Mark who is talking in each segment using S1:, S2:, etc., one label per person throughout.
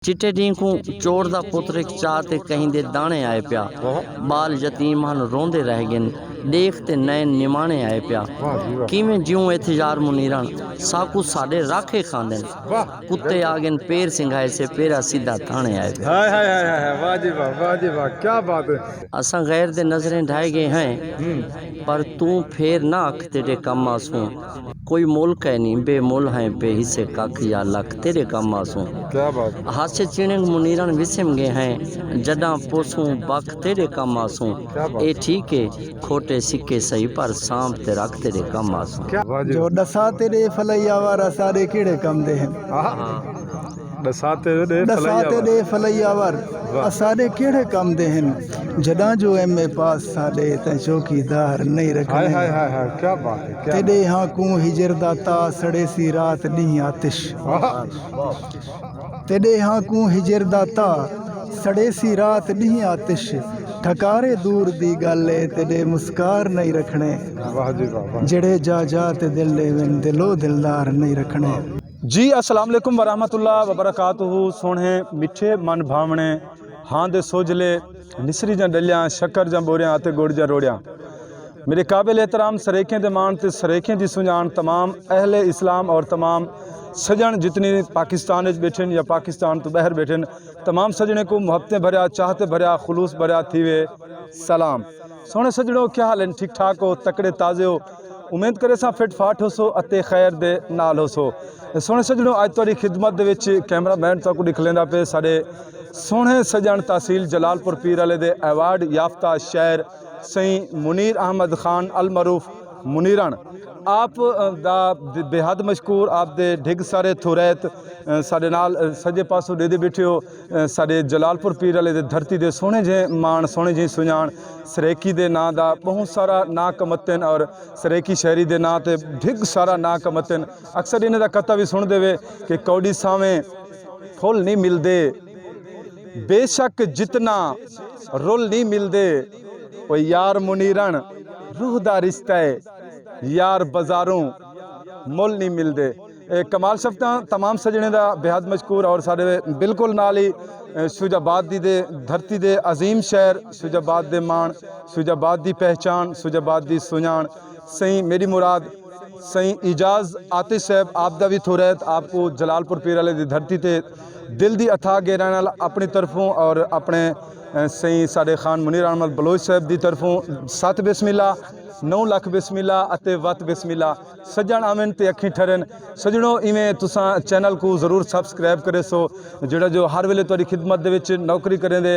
S1: चिट्टे डी को चोर दा पुत्र एक चाह ते कहीं दे दाने आए पिया बाल यतीम हन रोंदे रह गए देख ते नए निमाणे आए पिया किवें ज्यों इत्थे यार मुनीरान साकू साडे राखे खांदे कुत्ते आ गए पैर सिंघाए से पेरा सीधा थाने आए पिया।
S2: हाय हाय हाय हाय वाह जी वाह, वाह जी वाह, क्या बात है।
S1: असां गैर दे नजरें ढाए गए हैं पर तू फेर ना अख तेरे कम आसूं कोई मुल्क है नहीं बेमुल है बेहिसे कख या लख तेरे कम आसूं
S2: क्या बात।
S1: हासे चिणंग मुनीरन विसम गए हैं जडा पोसूं बख तेरे कम आसूं ए ठीक है खोटे सिक्के सही पर सांप ते रख तेरे कम आसूं
S3: जो दसा तेरे फलैया वारा सारे किड़े कम दे हैं
S2: दसाते
S3: दे फलैया वार सारे किड़े कम दे हैं जडा जो एम पास साडे ते चौकीदार नहीं रखने।
S2: हाय हाय हाय हाय क्या बात है, क्या
S3: तेरे हाँ को हिजर दाता सड़े सी रात दी आतिश तेरे हाँ को हिजर दाता सड़े सी रात दी आतिश ठकारे दूर दी गल है तेरे मुस्कार नहीं रखने।
S2: वाह जी वाह।
S3: जड़े जा जा ते दिल ले विन दिलो दिलदार नहीं रखने।
S2: जी अस्सलाम वालेकुम वरहमतुल्लाह वबरकातुहू। सोने मिठे मन भावने हाँ दे सोजले निसरी जा डलियां शक्कर जा बोरियां ते गुड़ जा रोड़ियां मेरे काबिल एहतराम सरेखें दे मान ते सरेखें दी सुजान तमाम अहले इस्लाम और तमाम सजन जितनी पाकिस्तान में बैठे या पाकिस्तान तो बाहर बैठे तमाम सजने को मुहब्बतें भरिया चाहते भरिया खुलूस भरिया थी वे सलाम। सोने सजनों क्या हाल है, ठीक ठाक हो, तकड़े ताज़े हो, उम्मीद करे सा फिट फाट हो सो अते खैर दे नाल हो सो। सोने सजनों अज तुहाडी खिदमत दे विच कैमरा मैन तक दिख लेंदा पे साडे सोहने सजन तहसील जलालपुर पीर वाले दे अवार्ड याफ्ता शायर सई मुनीर अहमद खान अल मरूफ मुनीरन आप दा बेहद मशकूर आप दे ढिग सारे थुरैत साडे नाल सजे पासों दे बैठे हो साडे जलालपुर पीर वाले दे धरती दे सोहने जे मान सोहने जी सुजान सरेकी दे नां दा बहुत सारा ना कमतन और सरेकी शहरी दे नां ते ढिग सारा ना कमतन अक्सर इन्हें दा कथा भी सुन देवे कि कौड़ी सावें फुल नहीं मिलदे बेशक जितना रुल नहीं मिलदे ओ यार मुनीरन रूह दा रिश्ता है यार बाजारों मुल नहीं मिलते। कमाल शफ्ता तमाम सजने का बेहद मशकूर और साढ़े बिल्कुल नाल ही शुजाबाद दी दे धरती दे अजीम शहर शुजाबाद दे मान शुजाबाद दी पहचान शुजाबाद दी सुजान सही मेरी मुराद सही इजाज़ आतिश साहब आप दा भी थोरैत आपको जलालपुर पीर वाले दी धरती ते दिल दी अथाह गहराई नाल अपनी तरफों और अपने सही साडे खान मुनीर अहमद बलोच साहब दी तरफों 7 बिस्मिल्ला 9 लाख बिस्मिल्ला अते वत बिस्मिल्ला सजन आवन ते अखी ठरन। सजनों इवें तुसां चैनल को ज़रूर सबसक्राइब करे सो जोड़ा जो हर वेले तुहाडी खिदमत दे विच नौकरी करें दे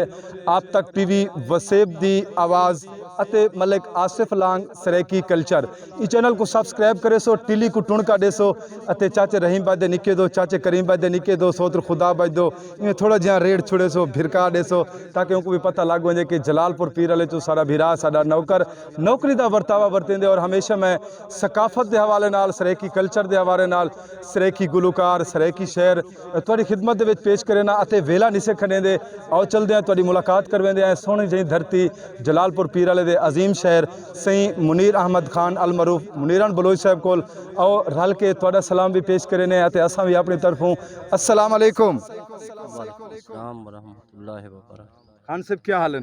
S2: आप तक टीवी वसेब दी आवाज़ अते मलिक आसिफ लांग सरेकी कल्चर इस चैनल को सबसक्राइब करे सो टिली को टुणका दे सो अते चाचे रहीम बादे निके दो चाचे करीम बादे निके दो सोत्र खुदा बाज दो इवें थोड़ा जिहा रेड छुड़े सो भिरका दे सो ताकि उनको भी पता लग वजे कि जलालपुर पीर वाले चो सारा भिरा साडा नौकर नौकरी का वर्तावा वरतेंदे और हमेशा मैं सकाफत के हवाले नाल सरेकी कल्चर के हवाले नाल सरेकी गुलकार सरेकी शहर तुहाडी खिदमत दे विच पेश करे ना अते वेला निसे खनेंदे आओ चलदे हैं तुहाडी मुलाकात करवेंदे हैं सोहनी जी धरती जलालपुर पीर वाले दे अजीम शहर सही मुनीर अहमद खान अल मरूफ मुनीरन बलोच साहब कोल आओ रल के तुहाडा सलाम भी पेश करे ने अते असां भी अपनी तरफों अस्सलाम वालेकुम
S1: रहमतुल्लाहि व बरकातहू।
S2: खान साहब क्या हाल है?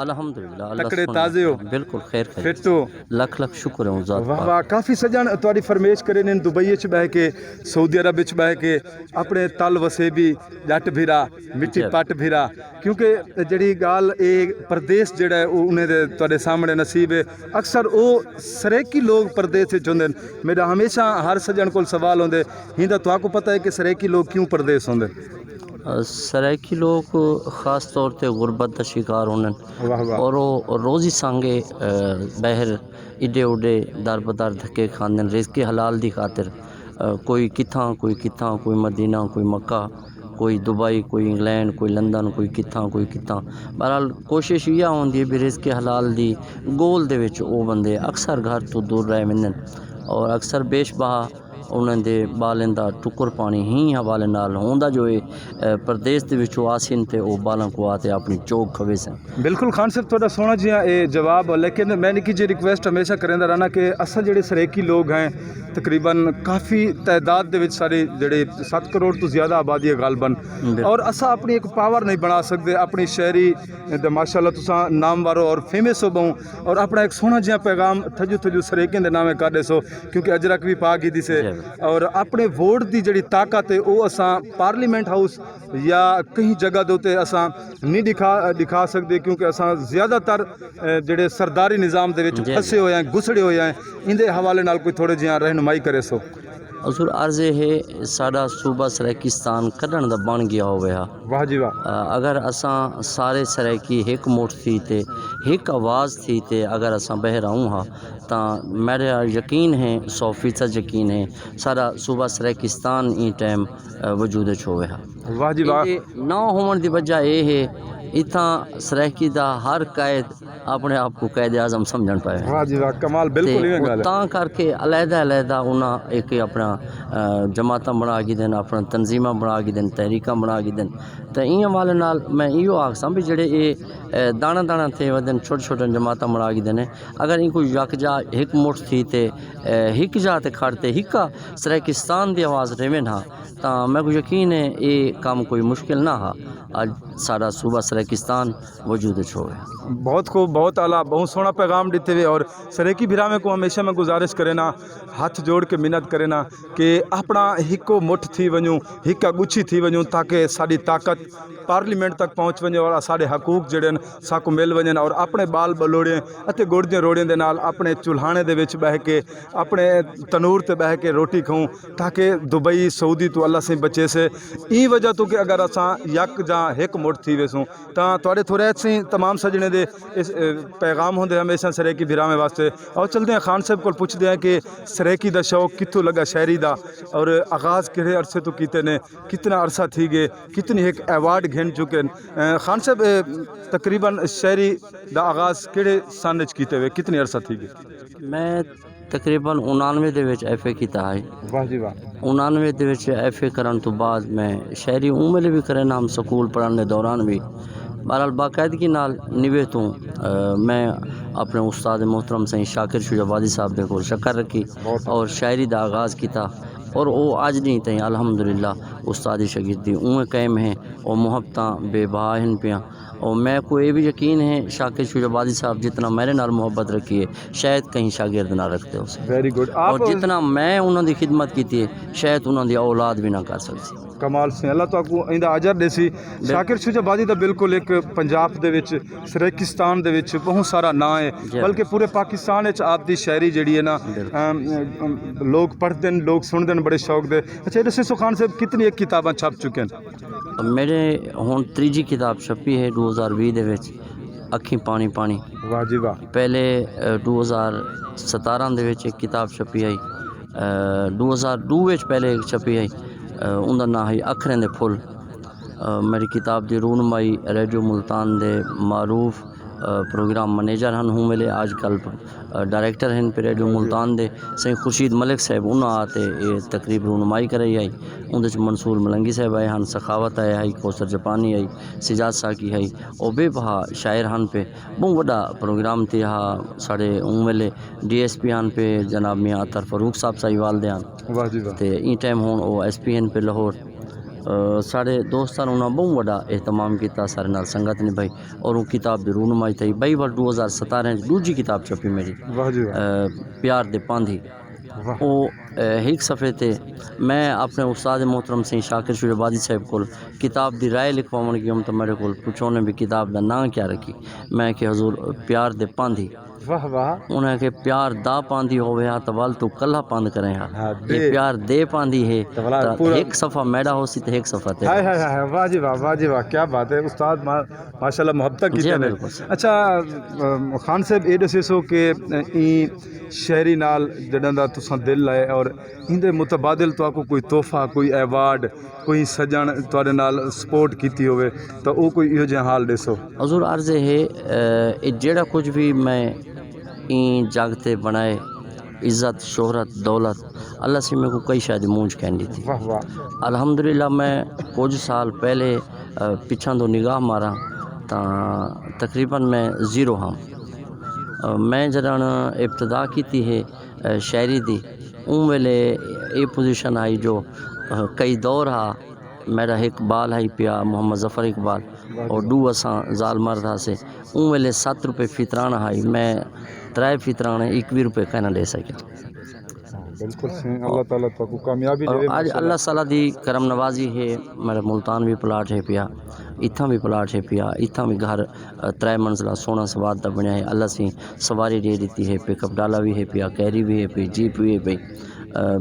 S1: अल्हम्दुलिल्लाह
S2: तकड़े ताज़े हो,
S1: बिल्कुल खैर
S2: फिट तो
S1: लख लख शुक्र है ज़ात
S2: वाह वाह। काफ़ी सजन तुहाडी फरमेश करे ने दुबई च बह के सऊदी अरब च बह के अपने तल वसेबी जट भिरा मिट्टी पट भिरा क्योंकि जड़ी गाल ये परदेस जड़ा है उन्हें तुहाडे सामने नसीब है अक्सर वो सरेकी लोग परदेस होंदे मेरा हमेशा हर सजन को सवाल होंदे हिंदा तुहाको पता है कि सरेकी लोग क्यों परदेस होंदे?
S1: सराइकी लोग ख़ास तौर पे गुरबत का शिकार होने और वो रोज़ी सांगे बहर इडे उडे दर बदर धक्के खाने रिज़्क़ हलाल दी खातिर कोई कित्थां कोई मदीना कोई मक्का कोई दुबई कोई इंग्लैंड कोई लंदन कोई कित्थां बहरहाल कोशिश यह होंदी है भी रिज़्क़ हलाल दी गोल दे विच वो बंदे अक्सर घर तो दूर रह वेंदे और अक्सर बेशबहा ਉਹਨਾਂ ਦੇ ਬਾਲਾਂ ਦਾ ਟੁਕਰ ਪਾਣੀ ਹੀ ਹਵਾਲੇ ਨਾਲ ਹੁੰਦਾ ਜੋ ਇਹ ਪ੍ਰਦੇਸ਼ ਦੇ ਵਿੱਚੋਂ ਆਸਿਨ ਤੇ ਉਹ ਬਾਲਾਂ ਕੋ ਆਤੇ ਆਪਣੀ ਚੋਕ ਖਵੇ ਸਨ।
S2: बिल्कुल खान साहब थोड़ा सोना जी ये जवाब, लेकिन मैं निकी जी रिक्वेस्ट हमेशा करेंदा रहना कि असा जेडे सरेकी लोग हैं तकरीबन काफ़ी तादाद दे विच सारे जेडे 7 करोड़ तो ज़्यादा आबादी है गालबन, और असा अपनी एक पावर नहीं बना सकते अपनी शहरी ते माशाअल्लाह तुसा नामवारो और फेमस हो बहु और अपना एक सोहना जिहा पैगाम थजू थजू सरेकें दे नामे कर देसो, क्योंकि अजरक भी पा गी दिसे और अपने वोट की जिहड़ी ताकत है वो असा पार्लीमेंट हाउस या कहीं जगह दे उत्ते असा नहीं दिखा सकते, क्योंकि असा ज़्यादातर जेडे सरदारी निज़ाम दे विच फसे होए हैं, घुसड़े होए हैं, इंदे हवाले नाल कोई थोड़े जिहा रहनुमाई करे सो।
S1: हजूर अर्ज़ है साडा सूबा सराइकिस्तान कढ़ण दा बन गया होवे हा।
S2: वाह जी वाह।
S1: अगर असां सारे सराइकी एक मुठ थी ते एक आवाज़ थी ते अगर असां बहर आऊँ हा तो मेरा यकीन है 100% यकीन है सारा सूबा सराइकिस्तान ई टाइम वजूद च होवे हा।
S2: वाह जी वाह।
S1: ना होने की वजह यह है इतना सराइकी का हर कैद अपने आप को कैद आज़म समझ पाए।
S2: वाह जी वाह, कमाल, बिल्कुल इवें गल है।
S1: तां करके अलहदा उन्हें एक अपना जमात बना के देन, अपना तंजीम बना के देन, तहरीक बना के देन, तो इन वाले नाल मैं इो आखसा भी जेडे ये दाना दाना थे वदन छोटे छोटे जमात बना के देने, अगर इनको यकजा एक मुठ थी ते हिक जा ते खड़ते हिक्का सराइकिस्तान की आवाज़ रेवे ना, तो मैं को यकीन है ये काम कोई मुश्किल ना हा। आज सारा सूबा सराइकिस्तान वजूद होवे।
S2: बहुत खूब, बहुत आला, बहुत सोहना पैगाम देते हुए और सरेकी भिरामे को हमेशा मैं गुजारिश करे ना, हाथ जोड़ के मिन्नत करे ना कि अपना हिको मुठ थी वञूं, हिका गुच्छी थी वञूं, ताकि साड़ी ताकत पार्लीमेंट तक पहुँच वञे और साढ़े हकूक जिहड़े साकू मिल वञन और अपने बाल बलोड़े अते गुड़दियां रोड़ियां दे नाल अपने चुल्हाने दे विच बह के अपने तनूर ते बह के रोटी खाऊं, ताकि दुबई सऊदी तो अल्लाह से बचे से। ई वजह तो कि अगर असां यक जां हिक मुठ थी वेसूं तां तुहाडे थोड़े से तमाम सजने दे इस पैगाम होंदे हमेशा सरेकी भिरामे वास्ते। और चलते हैं खान साहब को पुछदे हैं कि सरेकी दा शौक कित्थों लगा शहरी दा, और आगाज़ किहड़े अरसे तो कीते ने, कितना अरसा थी गए, कितनी एक अवार्ड घिन चुके हैं। खान साहब तकरीबन शहरी दा आगाज़ किहड़े सन च कीते हुए, कितनी अरसा थी गए?
S1: मैं तकरीबन 99 दे विच FA कीता है।
S2: वाह जी वाह।
S1: 99 दे विच FA करन तो बाद मैं शहरी उमले भी करे ना, हम स्कूल पढ़ने के दौरान भी बहरहाल बाकायदगी नाल निवे तो मैं अपने उस्ताद मोहतरम सही शाकिर शुजाबादी साहब दे कोल शक्कर रखी और शायरी दा आगाज़ किया, और वो अज नहीं तई अल्हम्दुलिल्लाह उस्तादी शागिर्दी उमें कायम है और मुहब्बत बेबहा हैं पियाँ। और मैं को ये भी यकीन है शाकिर शुजाबादी साहब जितना मेरे नाल मोहब्बत रखी है शायद कहीं शागिर्द ना रखते उसे।
S2: Very good.
S1: और जितना मैं उन्होंने खिदमत की है शायद उन्होंने औलाद भी ना कर सकती।
S2: कमाल से अल्लाह तो आपको इंदा अजर देसी। शाकिर शुजाबादी दा बिल्कुल एक पंजाब दे विच सराइकिस्तान दे विच बहुत सारा नाम है, बल्कि पूरे पाकिस्तान विच आप दी शायरी जिहड़ी है ना लोग पढ़ते हैं, लोग सुनते हैं बड़े शौक दे। अच्छा ये दसो खान साहब कितनी एक किताबां छप चुके हैं?
S1: मेरे हुण तीजी किताब छपी है 2020 दे विच अखी पानी पानी।
S2: वाह जी वाह।
S1: पहले 2017 दे विच एक किताब छपी आई, 2002 विच पहले एक छपी आई, उनका नाम है अखरें दे फुल। मेरी किताब की रूनमाई रेडियो मुल्तान दे मारूफ प्रोग्राम मैनेजर हैं हूँ मेरे आजकल डायरेक्टर हैं पे रेडियो मुल्तान दे सही खुर्शीद मलिक साहब उन्होंने आते ये तकरीब रूनमाई कराई आई, उनके मंसूर मलंगी साहब आए हैं, सखावत आए आई, कौसर जपानी आई, सिजाद साकी आई और बेबहा शायर हैं पे बहुत बड़ा प्रोग्राम थे। हाँ साढ़े उन वेले DSP हैं पे जनाब मियाँ अतर फारूक साहब साहिवाल दे हैं ते ई टाइम हूँ वो SP हैं पे लाहौर। साढ़े दोस्तों उन्होंने बहुत बड़ा एहतमाम किया, सारे नाल संगत ने भाई और वो किताब की रूनमाई थी बई बार 2017 दूजी किताब छपी मेरी प्यार दे पांधी। वो एक सफ़े ते मैं अपने उस्ताद मोहतरम से शाकिर शुजाबादी साहब को किताब की राय लिखवावन गया तो मेरे को पूछो ने भी किताब का नाम क्या रखी, मैं कि हजूर प्यार दे पांधी।
S2: वाह वाह।
S1: उन्हें के प्यार दा पांदी होवे हा तो वल तू कल्ला पांद करे हा, ये प्यार दे पांदी है तो एक सफ़ा मैडा हो सी तो एक सफ़ा ते।
S2: हाय हाय हाय, वाह जी वाह, वाह जी वाह, क्या बात है उस्ताद, माशाल्लाह मोहब्बत की ने। अच्छा खान साहब ये दसो कि ई शहरी नाल जड़ा दा तुसां दिल है और इंदे मुतबादिल तो आपको कोई तोहफा, कोई अवार्ड, कोई सजन तुहाडे नाल सपोर्ट कीती होवे तो वो कोई इहो जिहा हाल दसो।
S1: हजूर अर्ज़ है जेड़ा कुछ भी मैं जगते बनाए इज़्ज़त, शोहरत, दौलत, अल्लाह से मेरे को कई शायद मूंझ कहनी थी।
S2: वाह वाह।
S1: अल्हम्दुलिल्लाह मैं कुछ साल पहले पिछा तो निगाह मारा तो तकरीबन मैं ज़ीरो हाँ। मैं जदन इब्तदा की थी है शायरी दी उन वेले ये पोजीशन आई जो कई दौर हा मेरा इकबाल है पिया मोहम्मद ज़फ़र इकबाल और दू असां ज़ाल मर्द हासे उन वेले 7 रुपये फितराना हाई मैं 3 फितराने 21 रुपये कहना दे सके।
S2: बिल्कुल सही। अल्लाह ताला तको कामयाबी दे।
S1: आज अल्लाह ताला दी करम नवाजी है मेरा मुल्तान भी प्लाट है पिया इत्थां भी प्लाट है पिया इत्थां भी घर 3 मंजिला सोना सवाद दा बनया है। अल्लाह सी सवारी दे दी है पिकअप डाला भी है पिया कैरी भी है पी जीप भी है पी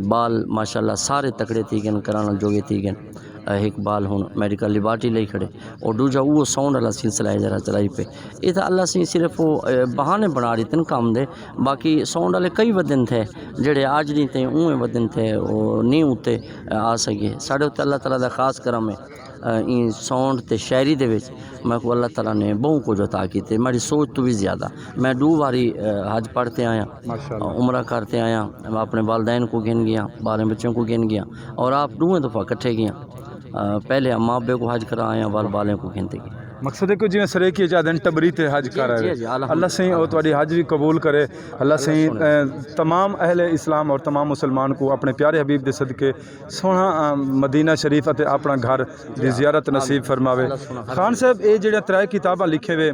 S1: बाल माशाल्लाह सारे तकड़े थी गए कराना जोगे थी गए। एक बाल हूँ मेडिकल लिबार्टी ले खड़े और दूजा वो साउंड वाला सिलसिला है जरा चलाई पे ये तो अल्लाह से सिर्फ वो बहाने बना रही थे काम दे बाकी साउंड वाले कई वदन थे जेड़े आज नहीं थे उवें वदन थे वो नहीं उत्ते आ सके साढ़े उत्ते अल्लाह ताला दा खास करम है इन साउंड ते शायरी दे विच मैं को अल्लाह ताला ने बहु कुछ अता कीते मेरी सोच तो भी ज़्यादा। मैं 2 बारी हज पढ़ते आया उम्रा करते आया मैं अपने वालदैन को गिन गया 12 बच्चों को गिन गया और आप 2 दफ़ा कट्ठे गया पहले अम्मा अब्बे को हज करा आया वाल बालें को गिनते गए।
S2: मकसद है कि जिवें सरेकी चाहते टबरी ते हज कर अल्लाह सही और तुहाडी हज भी कबूल करे। अल्लाह सही तमाम अहले इस्लाम और तमाम मुसलमान को अपने प्यारे हबीब दे सदके सोहना मदीना शरीफ अते अपना घर दी ज़ियारत नसीब फरमावे। खान साहब ये जेड़ा 3 किताबां लिखे वे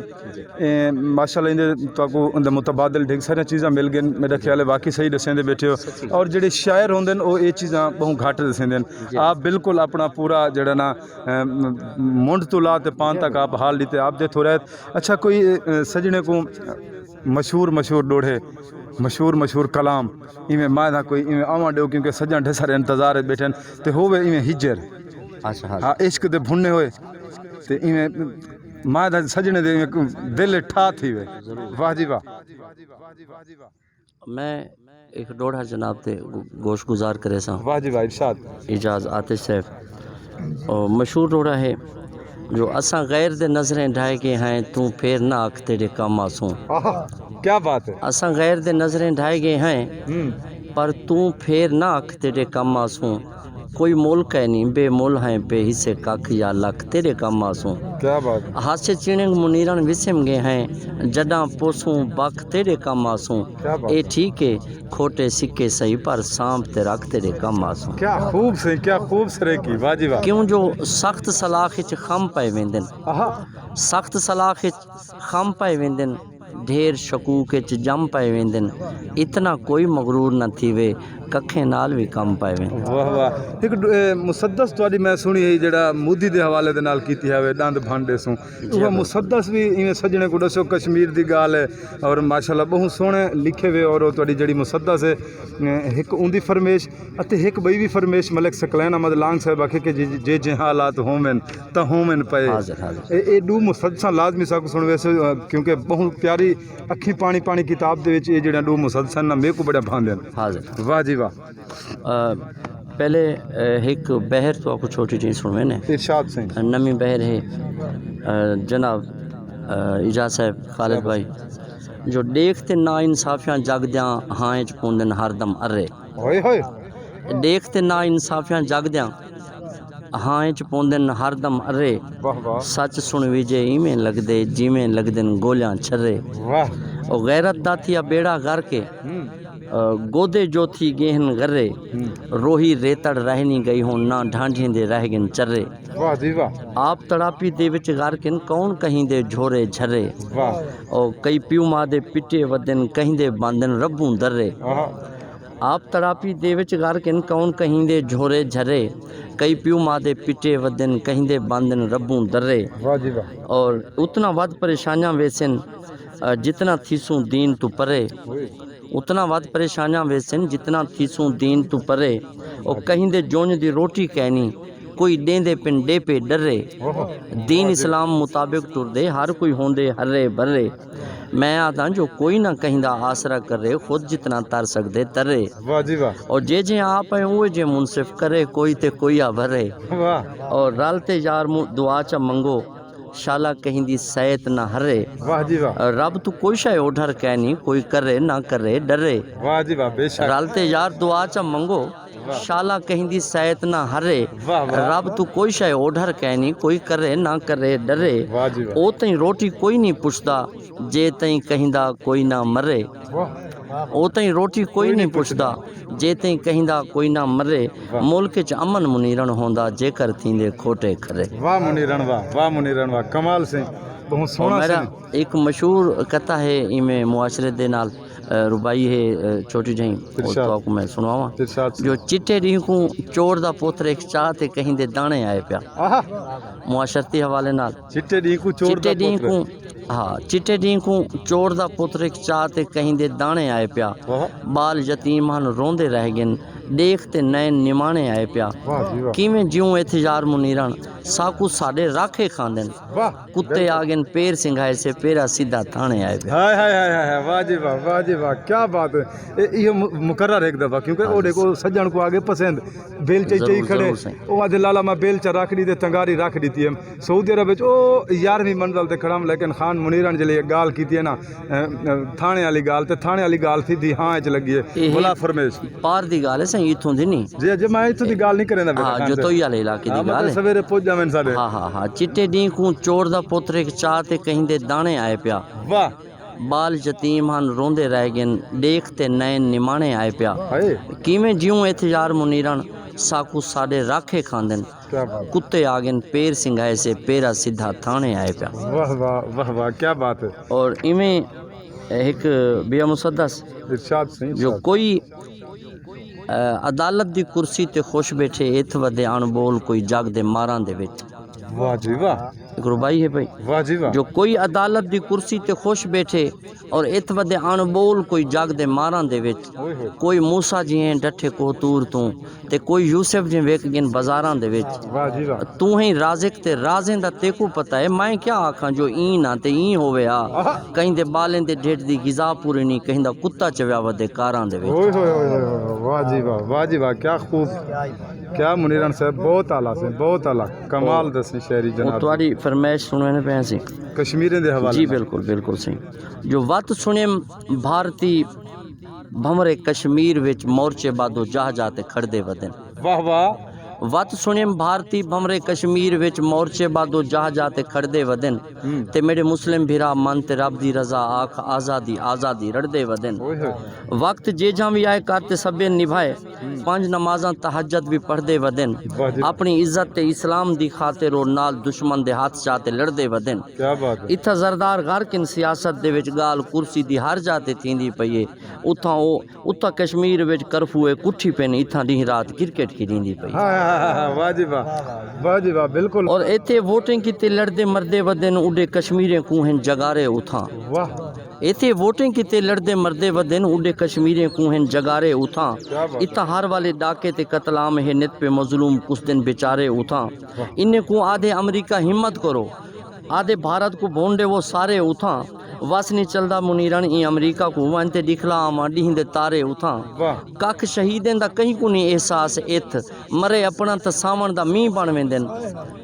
S2: माशाल्लाह इंदे तुहाको उनदे मुतबादल ढेर सारी चीज़ां मिल गए मेरा ख्याल है वाकई सही दसेंदे बैठे हो और जेड़े शायर होंदे वो ये चीज़ां बहुत घट दसेंदे आप बिल्कुल अपना पूरा जेड़ा ना मुंड तो ला ते पान तक आप हाल लीते आप दे थोड़ा। अच्छा कोई सजने को मशहूर डोढ़े मशहूर कलाम इवें माँ दा कोई इवें आवा दो क्योंकि सजन ढेर सारे इंतजार बैठन ते होवे इवें हिजर
S1: अच्छा
S2: हाँ इश्क दे भुन्ने होए ते इवें माँ दा सजने दे दिल ठा थी वे। वाह जी वाह।
S1: मैं एक डोढ़ा जनाब ते गोश गुजार करे सा।
S2: वाह जी वाह इरशाद।
S1: इजाज़ आतिश साहब और मशहूर डोढ़ा है जो असा गैर दे नज़रें ढाए के हैं तू फेर ना आख तेरे काम आसूं।
S2: क्या बात है।
S1: असा गैर दे नज़रें ढाए गए हैं पर तू फेर ना आख तेरे काम आसूं कोई मोल कह नहीं बेमोल हैं बेहिस्से कख या लख तेरे काम आसूं।
S2: क्या बात।
S1: हासे चिणंग मुनीरन विसम गए हैं जडा पोसूं बख तेरे काम आसूं ए ठीक है खोटे सिक्के सही पर सांप ते रख तेरे काम आसूं।
S2: क्या खूब से क्या खूब सरे की। वाह जी वाह।
S1: क्यों जो सख्त सलाख च खम पाए वेंदन सख्त सलाख च खम पाए वेंदन ढेर शकूक च जम पाए वेंदन इतना कोई मगरूर न थीवे कखे नाल भी कम पाए वेंदन।
S2: वाह वाह। एक मुसद्दस तुहाडी मैं सुनी है जेड़ा मोदी दे हवाले दे नाल कीती है दंद भांडे सो वो मुसद्दस भी इवें सजने को दसो कश्मीर दी गाल है और माशाल्लाह बहुत सोहने लिखे वे और तुहाडी जेड़ी मुसद्दस है एक उंदी फरमेश अते एक बई भी फरमेश मलिक सकलैन अहमद लांग साहब आखे कि जे जे हालात होवन ता होवन पे ए 2 मुसद्दसां लाजमी साकू सुन वैसे क्योंकि बहुत प्यारी अखी पानी पानी किताब दे विच ये जेड़ा 2 मुसद्दसां ना मेरे को बड़ा भांदे। हाजिर। वाह जी वाह।
S1: पहले एक बहर तो आपको छोटी चीज़ सुनवे ने
S2: इरशाद सिंह
S1: नमी बहर है जनाब इजाज़ साहब खालिद भाई जो देखते ना इंसाफियाँ जगद्यां हाँ च पोंदन हरदम अर्रे
S2: होए होए
S1: देखते ना इंसाफियाँ जगद्यां हाँ च पोंदन हरदम अर्रे सच सुन विजे इवें लगदे जिवें लगदन गोलियां छर्रे।
S2: वाह।
S1: और गैरत दा थिया बेड़ा घर के गोदे जो थी गेहन गर्रे रोही रेतड़ रहनी गई हो ना ढांढियां दे रह गन चर्रे।
S2: वाह जी वाह।
S1: आप तड़ापी दे विच घर किन कौन कहीं दे झोरे झर्रे
S2: वाह।
S1: और कई प्यू माँ दे पिटे वदन कहीं दे बांधन रब्बू दर्रे। आप तड़ापी दे विच घर किन कौन कहीं दे झोरे झर्रे कई प्यू माँ दे पिटे वदन कहीं दे बांधन रब्बू दर्रे।
S2: वाह जी वाह।
S1: और उतना वध परेशानियां वेसन जितना थीसूं दीन तू परे उतना वध परेशानियां वेसन जितना थीसूं दीन तू परे और कहीं दे जोन दी रोटी कहनी कोई डेंदे पिन डे पे डरे दीन इस्लाम मुताबिक टुरदे हर कोई होंदे हरे भरे मैं आदा जो कोई ना कहीं दा आसरा करे खुद जितना तर सकदे तरे।
S2: वाह जी वाह।
S1: और जे आप है वो जे मुनसिफ करे कोई ते कोई आ भरे
S2: वाह।
S1: और रलते यार दुआ चा मंगो शाला कहीं दी सैत ना हरे।
S2: वाह जी वाह,
S1: रब तू कोई शय ओढ़र कहनी, कोई करे ना करे डरे।
S2: वाह जी वाह, बेशक।
S1: रलते यार दुआ च मंगो, शाला कहीं दी सैत ना हरे।
S2: वाह वाह,
S1: रब तू कोई शय ओढ़र कहनी, कोई करे ना करे डरे।
S2: वाह जी वाह,
S1: ओ तई रोटी कोई नहीं पुछदा, जे तई कहिंदा कोई ना मरे।
S2: वाह
S1: ओ तई रोटी कोई नहीं पुछदा, जे तई कहिंदा कोई ना मरे। मुल्क च अमन मुनीरण होंदा, जेकर थींदे खोटे खरे।
S2: वाह मुनीरण वाह, वाह मुनीरण वाह, कमाल से बहुत
S1: और
S2: सोहना
S1: मेरा
S2: से।
S1: एक मशहूर कथा है इमें मुआशरे दे नाल रुबाई है छोटी जही, वो
S2: इरशाद।
S1: तो आपको मैं सुनावा।
S2: इरशाद से।
S1: जो चिट्टे डी को चोर दा पुत्र एक चाह ते कहीं दे दाने आए पिया,
S2: आहा,
S1: मुआशरती हवाले नाल।
S2: चिट्टे डी को चोर दा
S1: चिट्टे डी
S2: पुत्र।
S1: को हाँ, चिट्टे डी को चोर दा पुत्र एक चाह ते कहीं दे दाने आए पिया।
S2: वाह
S1: बाल यतीम हन रोंदे रह गए, देखते नैन निमाणे आए पिया।
S2: वाह जी वाह,
S1: किवें जिऊं इत्थे यार मुनीरण, साकू साडे राखे खांदे न।
S2: वाह
S1: कुत्ते आ गए पैर सिंघाए से, पेरा सीधा थाने आए पिया।
S2: हाय हाय हाय हाय, वाह जी वाह, वाह जी वाह, क्या बात है। ये मुकर्रर एक दफा, क्योंकि वो देखो सज्जन को आगे पसंद बेल चाहिए
S1: जरूर,
S2: खड़े,
S1: जरूर सही।
S2: वो आज लाला मैं बेल च रख दी ते तंगारी रख दी थी। सऊदी अरब विच ओ 11वीं मंजिल ते खड़ा, लेकिन खान मुनीरण जले गाल की है ना थाने वाली गाल, ते थाने वाली गाल सीधी हाँ च लगी है। बोला फरमेश
S1: पार दी गाल है सही, इथों दी नहीं।
S2: जी जी, मैं इत्थों दी गाल नहीं करेंदा बेटा।
S1: हाँ, जो तो ही वाले इलाके दी गाल है।
S2: सवेरे पहुंच जावें सारे।
S1: हाँ हाँ हाँ, चिट्टे डी को चोर दा पुत्र एक चाह ते कहीं दे दाने आए पिया।
S2: वाह
S1: बाल यतीम हन रोंदे रह गए, देखते नैन निमाणे आए पिया।
S2: हाय,
S1: किवें जिऊं इत्थे यार मुनीरण, साकू साडे राखे खांदन।
S2: क्या बात,
S1: कुत्ते आ गए पैर सिंघाए से, पेरा सीधा थाने आए पिया।
S2: वाह वाह वाह वाह, क्या बात है।
S1: और इवें एक बिया मुसद्दस,
S2: इरशाद सही,
S1: जो कोई अदालत दी कुर्सी ते खुश बैठे, इथ वदे अणबोल कोई जग दे मारां दे विच।
S2: वाह जी वाह,
S1: एक रुबाई है भाई।
S2: वाह जी वाह,
S1: जो कोई अदालत दी कुर्सी ते खुश बैठे, और इत वदे अणबोल कोई जग दे मारां दे विच।
S2: ओए होए,
S1: कोई मूसा जिहें डठे कोतूर तू, ते कोई यूसुफ जिहें वेख गिन बाजारां दे विच।
S2: वाह जी वाह,
S1: तू ही राज़िक ते राज़ें दा तेको पता है, मैं क्या आखां जो ई ना ते ई होवे आ। कहीं दे बालें दे ढेड दी गिज़ा पूरी नहीं, कहीं दा कुत्ता चव्या वदे कारां दे विच।
S2: ओए होए होए होए, वाह जी वाह, वाह जी वाह, क्या खूब, क्या मुनीरण साहब, बहुत आला से, बहुत आला, कमाल दसी शहरी
S1: वो
S2: जनाब।
S1: तुहाडी फरमाइश सुनने पे सी।
S2: कश्मीर दे हवाले
S1: जी
S2: नाल।
S1: बिल्कुल बिल्कुल सही। जो वत सुने भारती भमरे कश्मीर विच, मोर्चे बादो जाह जाते खड़दे वदन।
S2: वाह वाह,
S1: वत सुने भारती भमरे कश्मीर विच, मोर्चे बादो जाह जाते खड़दे वदन। ते मेरे मुस्लिम भिरा मन ते रब दी रजा आख, आज़ादी आज़ादी रड़दे वदन।
S2: ओए होए,
S1: वक्त जे जां भी आए करते सबे निभाए, 5 नमाज़ां तहज्जुद भी पढ़दे वदन।
S2: वाह जी,
S1: अपनी इज्जत ते इस्लाम दी खातिर और नाल दुश्मन दे हाथ चाते लड़दे वदन।
S2: क्या बात है।
S1: इत्था ज़रदार गर्किन सियासत दे विच गाल कुर्सी दी हर जाते थींदी पई है। उथा कश्मीर विच कर्फ्यू है कुठी पेन, इत्था दी रात क्रिकेट खेलींदी पई।
S2: हाँ हाँ हाँ हाँ, वाह जी वाह, वाह जी वाह, बिल्कुल।
S1: और इत्थे वोटिंग कीते लड़दे मरदे वदन, उडे कश्मीरे कूहन जगारे उथा।
S2: वाह,
S1: इत्थे वोटिंग कीते लड़दे मरदे वदन, उडे कश्मीरे कूहन जगारे उथा।
S2: क्या बात।
S1: इत्था हर वाले डाके ते कत्ल आम है, नित पे मजलूम कुछ दिन बेचारे उथा। इन्हें को आधे अमेरिका हिम्मत करो, आधे भारत को भोंडे वो सारे उथा। वस नहीं चलदा मुनीरण ई अमेरिका को वनते दिखला आमा डींदे तारे उथा।
S2: वाह,
S1: कख शहीदें दा कहीं को नहीं एहसास इथ, मरे अपना त सावण दा मींह बन वेंदन।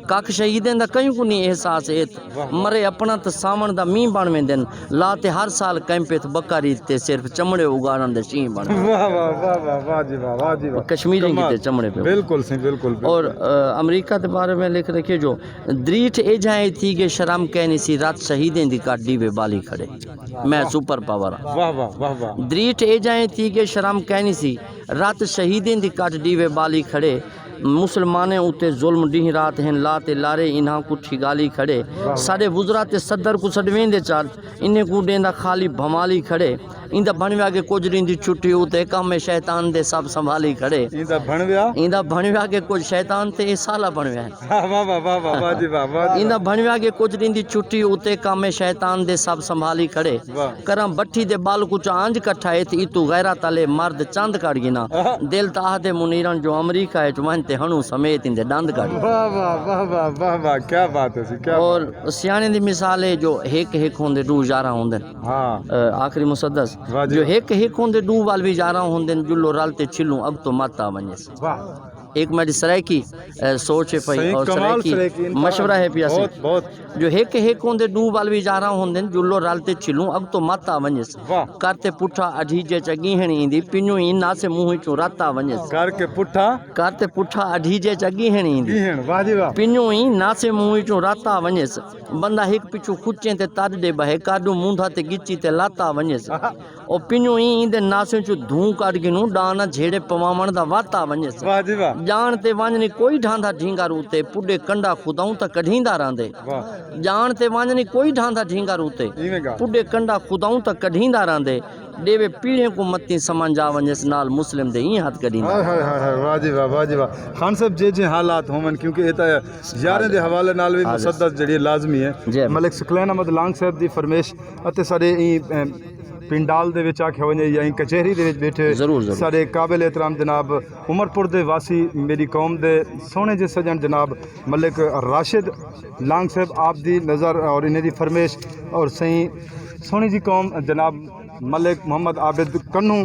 S1: कख शहीदें दा कहीं को नहीं एहसास इथ, मरे अपना त सावण दा मींह बन वेंदन। लाते हर साल कैंपेथ बकरी ते सिर्फ चमड़े उगाड़न दे शीं बन।
S2: वाह वाह वाह वाह, वाह जी वाह, वाह जी वाह,
S1: कश्मीरी
S2: कमाल।
S1: के चमड़े पे।
S2: बिल्कुल सही, बिल्कुल बिल्कुल।
S1: और अमेरिका के बारे में लिख रखिए, जो द्रीठ ए जाए थी कि शर्म कहनी सी, रात शहीदें दी काटी वे बाली खड़े। मैं सुपर पावर हाँ।
S2: वाह वाह वाह वाह,
S1: द्रीठ ए जाए थी कि शर्म कहनी सी, रात शहीदें दी काट डीवे बाली खड़े। मुसलमाने उते जुल्म डी रात हैं, लाते लारे इन्हां कुठी गाली खड़े। साडे वुजरा ते सदर को सडवेंदे चाल, इन्हें को डेंदा खाली भमाली खड़े। इंदा बनव्या के कुछ दिन दी छुट्टी उते काम में शैतान दे सब संभाली खड़े।
S2: इंदा भणव्या,
S1: इंदा बनव्या के कुछ शैतान ते ए साला बनव्या है।
S2: वाह वाह वाह वाह वाह, वाह जी वाह, वाह जी
S1: इंदा बनव्या के कुछ दिन दी छुट्टी उते काम में शैतान दे सब संभाली खड़े।
S2: वाह।
S1: करम बट्ठी दे बाल कुछ आंज कट्ठा है, इतू गैरा तले मर्द चंद काट गिना। दिल ताह दे मुनीरन जो अमेरिका है चुमनते हणु समेत इंदे दंद काट।
S2: वाह वाह वाह वाह वाह वाह, क्या बात है सी, क्या।
S1: और सियाने दी मिसाल है, जो हेक हेक होंदे डू जारा होंदे।
S2: हाँ,
S1: आखिरी मुसद्दस,
S2: वाह जी।
S1: जो हेक हेक होंदे डू वाल भी जारा होंदे, जुल्लो रलते छिलू अब तो मत आ वने।
S2: वाह,
S1: एक मेरी सरायकी सोच है पई
S2: सही
S1: और
S2: कमाल
S1: सरायकी
S2: सरायकी
S1: मशवरा है पिया
S2: बहुत बहुत
S1: जो एक होंदे डू बाल भी जा रहा होंदे जुल्लो रलते चिलूं अग तो माता वञेस
S2: वाह
S1: करते पुठा अढीजे च ॻीहणी ईंदी पिञू ई नासे मुंह चो राता वञेस
S2: कर के पुठा
S1: करते पुठा अढीजे च ॻीहणी ईंदी
S2: कीहण वाह जी वाह
S1: पिञू ई नासे मुंह चो राता वञेस बंदा हिक पिछू खुचे ते तर दे बहे काडू मूंधा ते गिची ते लाता वञेस ओ पिञू ई ईंदे नासे चो धूं कढ गिनू डाना झेड़े पवामण दा वाता वञेस
S2: वाह जी वाह
S1: जान ते वञनी कोई ढांधा ढींगारू ते पुॾे कंडा खुदाऊं त कढींदा रहंदे
S2: वाह
S1: जान ते वञनी कोई ढांधा ढींगारू ते
S2: इवें गा
S1: पुॾे कंडा खुदाऊं त कढींदा रहंदे ॾेवे पीढ़ियों को मती समझा वञेस नाल मुस्लिम दे ईअं हथ कढींदा
S2: हाय हाय हाय हाय वाह जी वाह वाह जी वाह खान साहब जे जे हालात होवन क्योंकि ये तो यारें दे हवाले नाल भी मुसद्दस जड़ी लाजमी
S1: जी।
S2: है मलिक सुखलैन अहमद लांग साहब दी फरमेश अते सारे ई पिंडाल दे विच आख्या वने या कचहरी दे विच बैठे
S1: जरूर जरूर
S2: सारे काबिल एहतराम जनाब उमरपुर दे वासी मेरी कौम दे सोने जे सजन जनाब मलिक राशिद लांग साहब आप दी नज़र और इन्हें दी फरमेश और सही सोनी जी कौम जनाब मलिक मोहम्मद आबिद कन्नू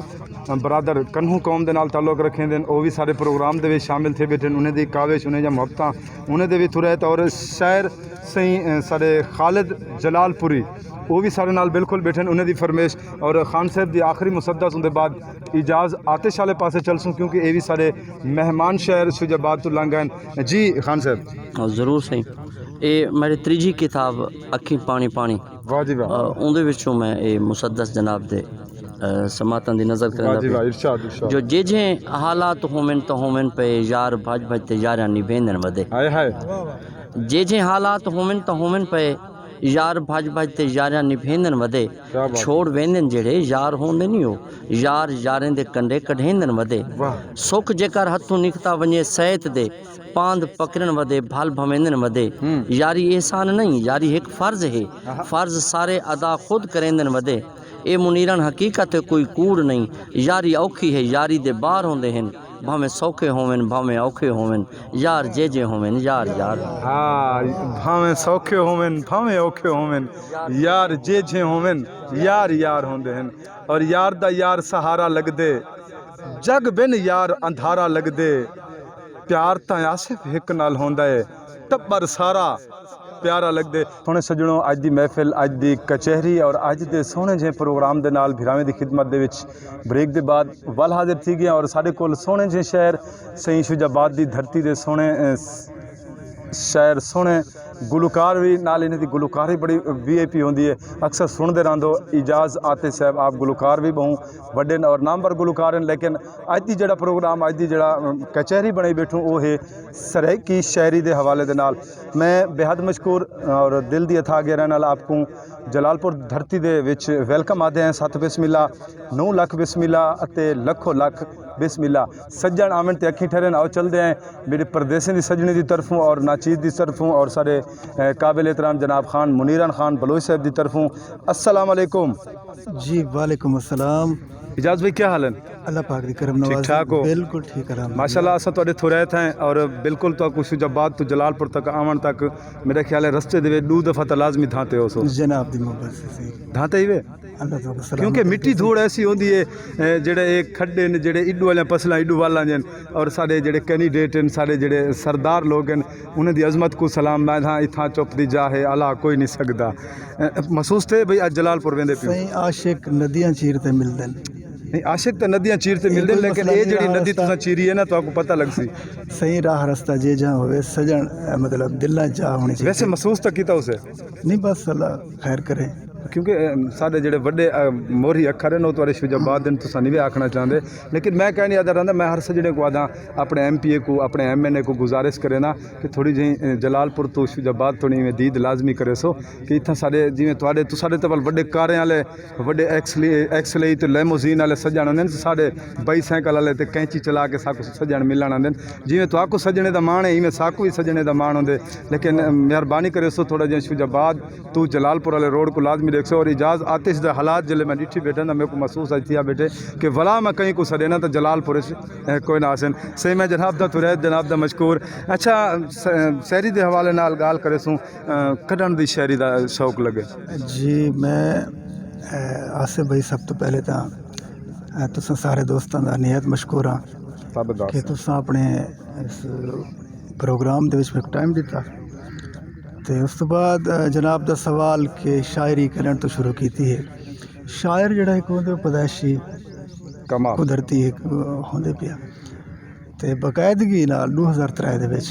S2: बरादर कन्नू कौम दे नाल ताल्लुक रखें देन वो भी सारे प्रोग्राम दे विच शामिल थे बैठे उन्हें दी काविश उन्हें जा मुहब्बतां उन्हें दे भी तुरैत और शायर सही सारे खालिद जलालपुरी वो भी सारे नाल बिल्कुल बैठे उन्हें दी फरमेश और खान साहब दी आखिरी मुसद्दस उनके बाद इजाज़ आतिश वाले पासे चलसूँ क्योंकि ये भी सारे मेहमान शहर शुजाबाद तो लंघ हैं जी खान साहब
S1: ज़रूर सही ये मेरी त्रीजी किताब अखी पानी पानी
S2: वाह जी वाह
S1: उहदे विचों मैं ये मुसद्दस जनाब दे समातन दी नज़र
S2: वाह जी वाह
S1: करें
S2: इरशाद इरशाद
S1: जो जे हालात होवन तो होवन पे यार भज भज ते यारा निभेंदन वधे
S2: हाय हाय
S1: जे हालात होवन तो होवन पे यार भज भज ते यारा निभेंदन वधे
S2: क्या बात
S1: छोड़ वेंदन जेड़े यार होंदे नहीं हो यार यारें दे कंडे कढेंदन वधे
S2: वाह
S1: सुख जेकर हथों निकता वञे सहित दे पांद पकड़न वधे भाल भवेंदन वधे यारी एहसान नहीं यारी एक फ़र्ज़ है फ़र्ज़ सारे अदा खुद करेंदन वधे ए मुनीरन हकीकत है कोई कूड़ नहीं यारी औखी है यारी दे बार होंदे हैं भावें सौखे होवन भावें औखे होवन यार जे होवन यार यार
S2: हाँ भावें सौखे होवन भावें औखे होवन यार जे होवन यार यार होंदे हैं और यार दा यार सहारा लगदे जग बिन यार अंधारा लगदे प्यार तां आसिफ हिक नाल होंदा है टब्बर सारा प्यारा लगदे सोने सजणों अज दी महफिल अज दी कचहरी और अज दे सोने जे प्रोग्राम दे नाल भिरावें दी खिदमत दे विच ब्रेक दे बाद वल हाजिर थी गया और साडे कोल सोने जे शहर सही शुजाबाद दी धरती दे सोने शायर सोने गुलकार भी नाल इन्हें दी गुलकारी बड़ी VIP होंदी है अक्सर सुनते रहंदो इजाज़ आते साहब आप गुलकार भी बहु बड़े और नामवर गुलकार हैं लेकिन अज दी जड़ा प्रोग्राम अज दी जड़ा कचहरी बनाई बैठूँ वो है सरायकी शायरी दे हवाले दे नाल मैं बेहद मशकूर और दिल दी अथा गहराई नाल आपको जलालपुर धरती दे विच वेलकम आते हैं 7 बिस्मिल्ला 9 लाख बिस्मिल्ला अते लखों लख बिस्मिल्ला सज्जन आमन ते अखी ठहरन आओ चलते हैं मेरे परदेसी दी सजनी दी तरफों और नाचीज दी तरफों और सारे काबिल एहतराम जनाब खान मुनीरन खान बलोच साहब दी तरफों अस्सलाम वालेकुम
S3: जी वालेकुम अस्सलाम
S2: इजाज़ भाई क्या हाल है
S3: अल्लाह पाक दी करम नवाज़ी
S2: ठीक ठाक हो?
S3: बिल्कुल ठीक है
S2: माशाल्लाह असा तुहाडे थुरैत हैं और बिल्कुल तो कुछ जबाद तो जलालपुर तक आवन तक मेरा ख्याल है रस्ते दे 2 दफ़ा तो लाजमी धाते हो सो
S3: जनाब दी मोहब्बत से सही
S2: धाते ही वे
S3: अल्लाह ताला सलाम
S2: क्योंकि मिट्टी धूड़ ऐसी होंदी है जेड़े एक खड्डे ने जेड़े इड्डू वाले फसलां इड्डू वाला जन और साडे जेड़े कैंडिडेट हैं साडे जेड़े सरदार लोग हैं उन्हें दी अजमत को सलाम मैं हाँ इत्थां चुप दी जा है अला कोई नहीं सकदा महसूस थे भाई अज जलालपुर वेंदे पियो
S3: सही आशिक नदियां चीरते मिलदन
S2: नहीं आशिक तो नदियां चीरते मिलदे
S3: कोई
S2: लेकिन
S3: मसला
S2: ये
S3: नहीं,
S2: जेड़ी
S3: राह
S2: नदी
S3: रास्ता-
S2: तुसां चीरी है ना तो आपको पता लग सी
S3: सही राह रास्ता जे जहाँ होवे सजन मतलब दिल जा होनी चाहिए
S2: वैसे महसूस तो कीता उसे
S3: नहीं बस अल्लाह खैर करे
S2: क्योंकि साढ़े जेडे बड़े मोहरी अखर हैं वो शुजाबाद दिन तुसा नहीं भी आखना चाहते लेकिन मैं कह नहीं आता रहता मैं हर सजने को आदा अपने MPA को अपने MNA को गुजारिश करे ना कि थोड़ी जी जलालपुर तो शुजाबाद थोड़ी में दीद लाजमी करे सो कि इतना सारे जिमें थोड़े तो साढ़े तो बड़े कारें वाले बड़े एक्सले तो लेमोजीन वाले सजन होंगे साढ़े बाईसाइकिल वाले तो कैंची चला के साकू सजन मिलन आते जिमें तो आकू सजने का मान है इवें साकू ही सजने का मान होंगे लेकिन मेहरबानी करे सो थोड़ा जिहा शुजाबाद तू जलालपुर वाले रोड को लाजमी देख सो और इजाज़ आतिश दे हालात जल्द मैं डिठी बैठा ना मेरे को महसूस आई थी बेटे कि वला मैं कहीं को सड़े ना तो जलालपुर कोई ना आसन सही मैं जनाब दा तुरैत जनाब दा मशकूर अच्छा शायरी दे हवाले नाल गाल करे सूँ कढ़न दी शायरी दा शौक लगे
S3: जी मैं आसिफ भाई सब तो पहले तो तुसां सारे दोस्तों का निहायत मशकूर हाँ
S2: ताबेदार
S3: कि तुसां अपने इस प्रोग्राम दे विच टाइम दिता ते उस तो बाद जनाब दा सवाल कि शायरी करन तो शुरू कीती है। शायर जेह्ड़ा इक होंदे पैदाइशी
S2: कमाल
S3: कुदरती इक होंदे पिया ते बाकायदगी नाल 2003 दे विच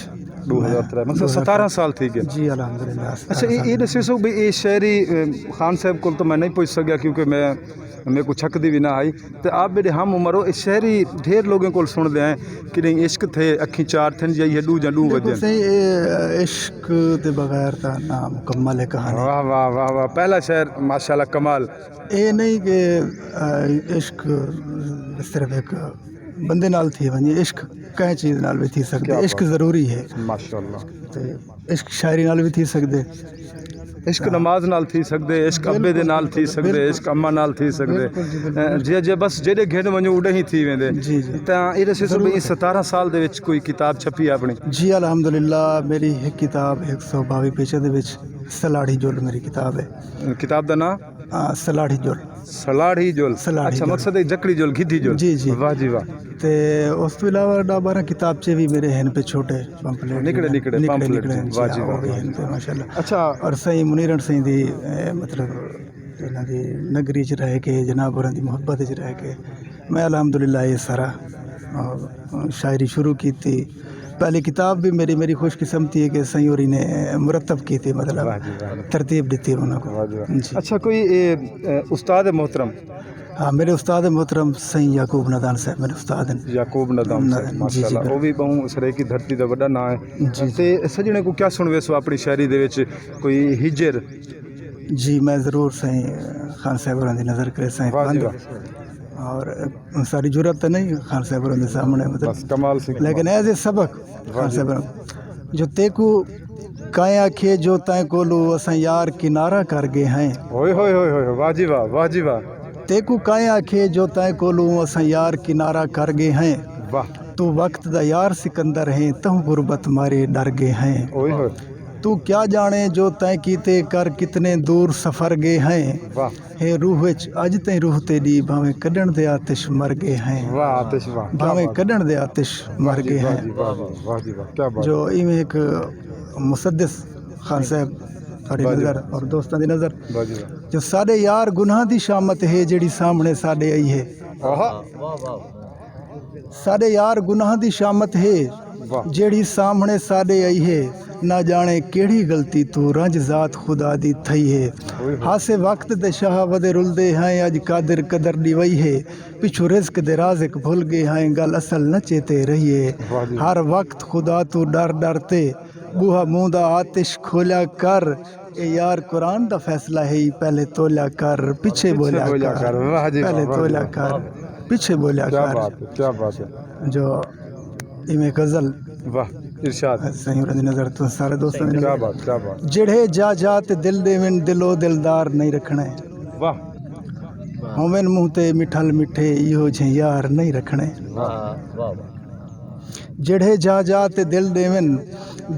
S2: 2003 मतलब 17 साल थी गए
S3: जी अल्हम्दुलिल्लाह।
S2: अच्छा ये दसो भी ये शायरी खान साहब को तो मैं नहीं पूछ सकिया क्योंकि मेरे को छकदी भी ना आई तो आप बेटे हम उम्र हो इस शायरी ढेर लोगों को सुनते हैं कि नहीं इश्क थे अखी चार थे जी हेडू या डू
S3: देखो
S2: वजन
S3: सही इश्क दे बगैर ता ना मुकम्मल है कहानी।
S2: वाह वाह वाह वाह पहला शेर माशाल्लाह कमाल
S3: ये नहीं कि इश्क सिर्फ एक बंदे नाल थी वञे इश्क कंहिं चीज़ नाल भी थी सकदे इश्क ज़रूरी है
S2: माशाल्लाह
S3: ते इश्क शायरी नाल भी थी सकदे
S2: इश्क नमाज नाल थी सकदे इश्क अब्बे दे नाल थी सकदे इश्क अम्मा नाल थी सकदे जे बस जेडे घेड वञो उडे ही थी वेंदे
S3: जी जी
S2: तां ये दसो भी 17 साल दे विच कोई किताब छपी है अपनी
S3: जी अल्हम्दुलिल्लाह। मेरी एक किताब 122 पेज दे विच सलाढ़ी जुल मेरी किताब है।
S2: किताब दा नाम
S3: सलाढ़ी जुल
S2: सलाढ़ी जोल
S3: सलाढ़ी
S2: अच्छा
S3: जोल।
S2: मकसद है जकड़ी जोल घिटी जोल
S3: जी जी
S2: वाह जी वाह
S3: ते उस तो इलावा 12 किताबचे भी मेरे हैं पे छोटे पंपलेट
S2: निकले पंपलेट वाह जी वाह
S3: माशाल्लाह।
S2: अच्छा
S3: और सही मुनीरन सिंह दी मतलब इन्हां दी नगरी च रह के जनाब होरां दी मुहब्बत च रह के मैं अल्हम्दुलिल्लाह ये सारा शायरी शुरू की थी। पहली किताब भी मेरी खुशकिस्मती है कि सही होरी ने मुरतब की थी मतलब तरतीब दी थी उन्होंने जी।
S2: अच्छा कोई उस्ताद मोहतरम
S3: हाँ मेरे उस्ताद मोहतरम सही याकूब नदान साहब मेरे उस्ताद हैं।
S2: याकूब नदाम साहब माशाल्लाह वो भी बहु सरे की धरती दा बड़ा नाम है ते सजने को क्या सुनवे सो अपनी शायरी दे विच कोई हिजर
S3: जी मैं ज़रूर सही खान साहब होरां दी नज़र करे सही बंद और सारी जरूरत तो नहीं खान साहब होरां दे सामने मतलब
S2: कमाल से
S3: लेकिन एज ए सबक खान साहब जो तेकू काए आखे जो तय कोलू असां यार किनारा कर गए हैं
S2: ओए होए होए होए वाह जी वाह
S3: तेकू काए आखे जो तय कोलू असां यार किनारा कर गए हैं
S2: वाह
S3: तू वक्त दा यार सिकंदर है तहु गुरबत मारे डर गए हैं
S2: ओए होए
S3: तू क्या जाने जो तय कीते कर कितने दूर सफ़र गए हैं
S2: वाह
S3: हे रूह विच अज तई रूह तेरी भावें कढण दे आतिश मर गए हैं
S2: वाह आतिश वाह
S3: भावें कढण दे आतिश मर गए हैं
S2: वाह जी वाह क्या बात
S3: जो इवें एक मुसद्दिस खान साहब सारी नज़र और दोस्तों की नज़र
S2: वाह जी वाह
S3: जो साडे यार गुनाह दी शामत है जेड़ी सामने साडे आई है
S2: आहा
S3: साडे यार गुनाह दी शामत है
S2: वाह
S3: जेड़ी सामने साडे आई है ना जाने केड़ी गलती तू रंज जात खुदा दी थई है हासे वक्त दे शाह वदे रुलदे हैं अज कादिर कदर दी वही है पिछू रिस्क दे राज़िक भूल गए हैं गल असल न चेते रहिए हर वक्त खुदा तू डर डरते बूहा मुँह दा आतिश खोला कर ए यार कुरान दा फैसला है पहले तोला कर पीछे बोला कर पहले तोला कर पीछे बोला कर
S2: क्या बात है
S3: जो इमें गज़ल
S2: वाह इरशाद
S3: सही होरां दी नज़र तो सारे दोस्तों दी
S2: क्या
S3: नज़र
S2: बात
S3: जेड़े जा ते दिल देवन दिलो दिलदार नहीं रखने
S2: वाह
S3: होवन मुँह ते मिठल मिठे इहो जे यार नहीं रखने जेड़े जा ते दिल देवन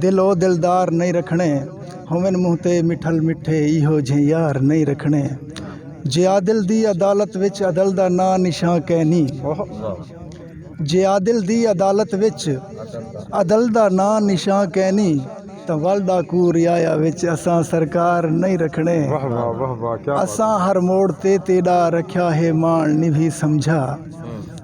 S3: दिलो दिलदार नहीं रखने होवन मुँह ते मिठल मिठे इहो जे यार नहीं रखने जे आदिल दी अदालत विच अदल दा ना निशां कहनी जे आदिल दी अदालत विच अदल दा ना निशां कहनी तो वलदा कूर आया विच असां सरकार नहीं रखने
S2: वाह वाह वाह वाह क्या
S3: असां हर मोड़ ते तेड़ा रखा है मान निभी समझा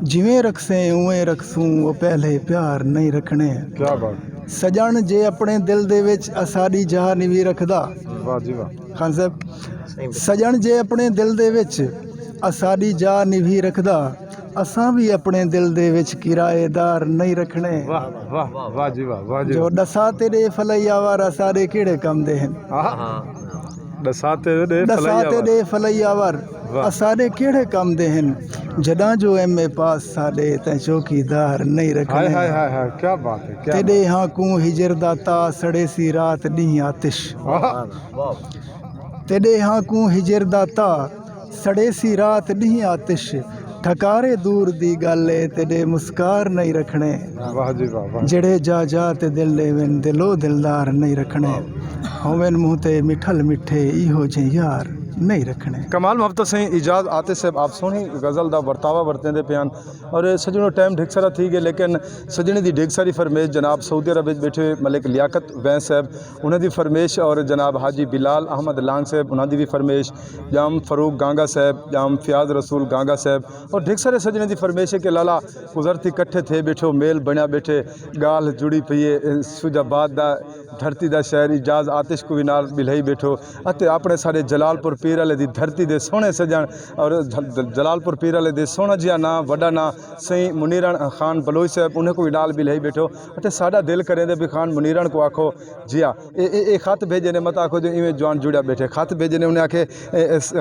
S3: जिवें रखसे उवें रखसूं वो पहले प्यार नहीं रखने
S2: क्या बात
S3: सजन जे अपने दिल दे विच असाडी जाह निभी रखदा
S2: वाह जी वाह
S3: खान साहब सजन जे अपने दिल दे विच असाडी जाह निभी रखदा असां भी अपने दिल दे विच किराएदार नहीं रखने
S2: वाह वाह वाह जी वाह जी
S3: जो डसा तेरे फलैया वारा सारे केड़े कम दे हैं
S2: डसा तेरे
S3: फलैया वार सारे केड़े कम दे हैं जडा जो एमए पास साडे ते चौकीदार नहीं रखने
S2: हाय हाय हाय क्या बात है क्या
S3: तेरे हाँ कू हिजर दाता सड़े सी रात दी आतिश तेरे हाँ कू हिजर दाता सड़े सी रात दी आतिश ठकारे दूर दी गल है तेरे मुस्कार नहीं रखने
S2: वाह जी वाह
S3: जड़े जा ते दिल देवन दिलो दिलदार नहीं रखने होवन मुँह ते मिठल मिठे इहो जे यार नहीं रखने।
S2: कमाल मोहब्बत से इजाज़ आते साहब आप सोहनी गज़ल दा वर्तावा वरतेंदे पियान और सजनों टाइम ढिक सारा थी गए लेकिन सजने दी ढिक सारी फरमेश जनाब सऊदी अरब विच बैठे मलिक लियाकत वैस साहब उन्हां दी फरमेश और जनाब हाजी बिलाल अहमद लांग साहब उन्हां दी भी फरमेश जाम फरूक गांगा साहब जाम फियाज रसूल गांगा साहब और ढिक सारे सजने दी फरमेश है कि लाला गुजरती कट्ठे थे बैठो मेल बनिया बैठे गाल जुड़ी पई है सुजाबाद दा धरती दा शहर इजाज़ आतिश को भी नाल बिलही बैठो अते अपने सारे जलालपुर पीर वाले दी धरती दे सोहने सजन और जलालपुर पीर वाले दे सोहना जिहा ना वड्डा ना सही मुनीरण खान बलोच साहब उन्हें को भी नाल बिलही बैठो अते साडा दिल करेंदे भी खान मुनीरण को आखो जिया ए खत भेजे ने मत आखो जो इवें जवान जुड़िया बैठे खत भेजे ने उन्हें आखे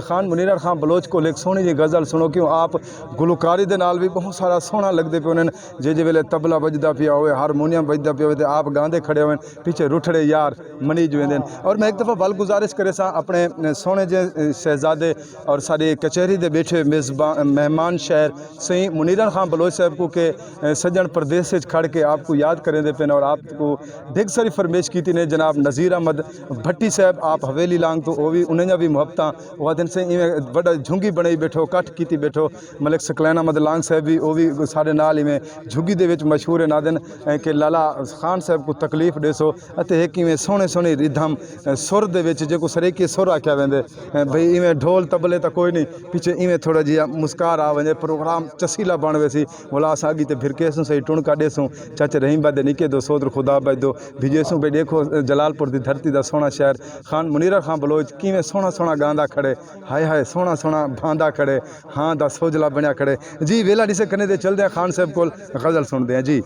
S2: खान मुनीरण खान बलोच को एक सोहनी जी गज़ल सुनो क्यों आप गुलकारी दे नाल भी बहुत सारा सोहना लगदे पे उन्हें जे वेले तबला बजदा पिया होवे हारमोनियम बजदा पिया होवे आप गांदे खड़े होवे पीछे रुठड़े यार मनी जुएंदे और मैं एक दफ़ा बल गुजारिश करे सा अपने सोहने जे शहजादे और सारी कचहरी दे बैठे मेज़बान मेहमान शहर सही मुनीरन खान बलोच साहब को के सज्जन प्रदेश से खड़ के आपको याद करें दे पेन और आपको ढेर सारी फरमेश की ने जनाब नज़ीर अहमद भट्टी साहब आप हवेली लांग तो वो भी उन्हें भी मुहब्बत वह दिन से इवें बड़ा झुंगी बनाई बैठो कट की बैठो मलिक सकलैन अहमद लांग साहब भी वो भी सारे नाल इवें झुग्गी दे विच मशहूर है नादन कि लाला खान साहब को तकलीफ देसो अते एक इवें सोहने सोहने रिधम सुर दे विच जेको सरेकी सुर आख्या वेंदे भई इवें ढोल तबले तो कोई नहीं पीछे इवें थोड़ा जिहा मुस्कार आ वञे प्रोग्राम चसीला बण वेसी बोला असां अॻिते भिरकेसूं सही टुणका ॾेसूं चाचे रहीम बादे निके दो सोदर खुदा बजदो भिजेसूं भई देखो जलालपुर दी धरती दा सोहना शहर खान मुनीरा खान बलोच किवें सोहना सोहना गांदा खड़े हाय हाय सोहना सोहना भांदा खड़े हाँ दा सोजला बनिया खड़े जी वेला ॾिसे कने दे चलदे खान साहब कोल गज़ल सुनदे हैं जी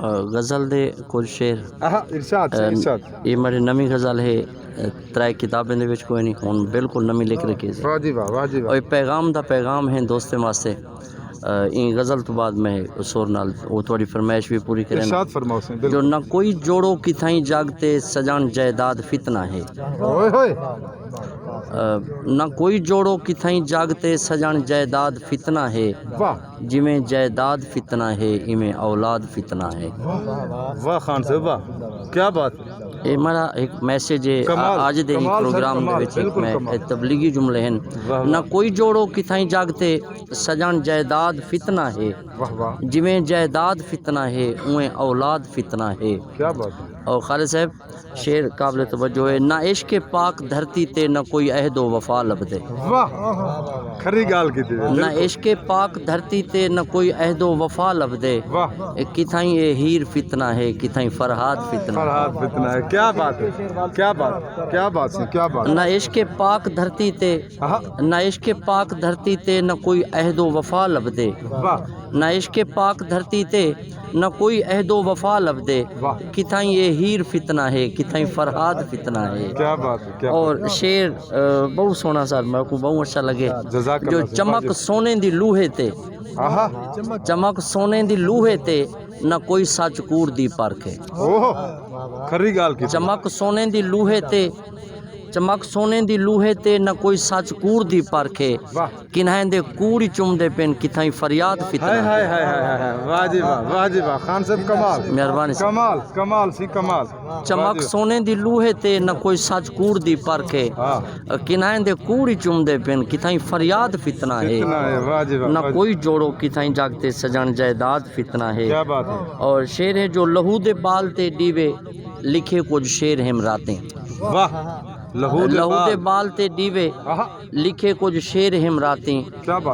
S1: गज़ल दे कुछ शेर
S2: इरशाद
S1: ये मेरी नवी गज़ल है त्रै किताबें दे विच कोई नहीं हुण बिल्कुल नवी लिख रखी है
S2: वाह जी वाह वाह जी वाह
S1: और पैगाम दा पैगाम है दोस्तें वास्ते इन गज़ल तो बाद मैं सुर नाल वो थोड़ी फरमाइश भी पूरी करें
S2: इरशाद फरमाओ से
S1: जो न कोई जोड़ो किथाई जागते सजान जायदाद फितना है
S2: ओए होए
S1: न कोई जोड़ो किथाई जागते सजान जायदाद फितना है
S2: वाह
S1: जिमें जायदाद फितना है इमें औलाद फितना है
S2: वाह खान साहब वाह क्या बात
S1: ये हमारा एक मैसेज है आज दे प्रोग्राम दे विच एक मैं तबलीगी जुमले हैं न कोई जोड़ो किथाई जागते सजान जायदाद फितना है
S2: वाह वाह
S1: जिमें जायदाद फितना है उमें औलाद फितना है
S2: क्या बात है
S1: और खालिद साहब शेर काबिल तवज्जो है ना इश्क पाक धरती ते न कोई अहदो वफा लभदे
S2: वाह खरी गाल की थी
S1: ना इश्क पाक धरती ते न कोई अहदो वफा लभदे
S2: वाह
S1: किथाई ये हीर फितना है किथाई फरहाद फितना
S2: है क्या बात है क्या बात है क्या बात
S1: ना इश्क पाक धरती ते ना इश्क पाक धरती ते न कोई अहदो वफा लभदे
S2: वाह
S1: ना इश्क पाक धरती ते न कोई अहदो वफा लभदे किथाई ये हीर फितना है किथाई फरहाद फितना है
S2: क्या बात है क्या
S1: और शेर बहुत सोना सर मेरे को बहुत अच्छा लगे जो चमक सोने दी लूहे ते चमक सोने दी लूहे ते न कोई सच कूड़ दी परखे
S2: ओह खरी गाल की
S1: चमक सोने दी लूहे ते चमक सोने दी लूहे ते न कोई सच कूड़ दी परखे किन्हें दे कूड़ ही चुमदे पेन किथाई फरियाद फितना
S2: हाय हाय हाय वाह जी वाह खान साहब कमाल
S1: मेहरबानी
S2: कमाल कमाल सी कमाल
S1: चमक सोने दी लूहे ते न कोई सच कूड़ दी परखे किन्हें दे कूड़ ही चुमदे पेन किथाई फरियाद फितना है न कोई जोड़ो किथाई जागते सजन जायदाद फितना है
S2: क्या बात है
S1: और शेर है जो लहू दे बाल ते डीवे लिखे कुछ शेर हिमराते
S2: वाह
S1: लहू दे बाल ते डीवे लिखे कुछ शेर हिमराती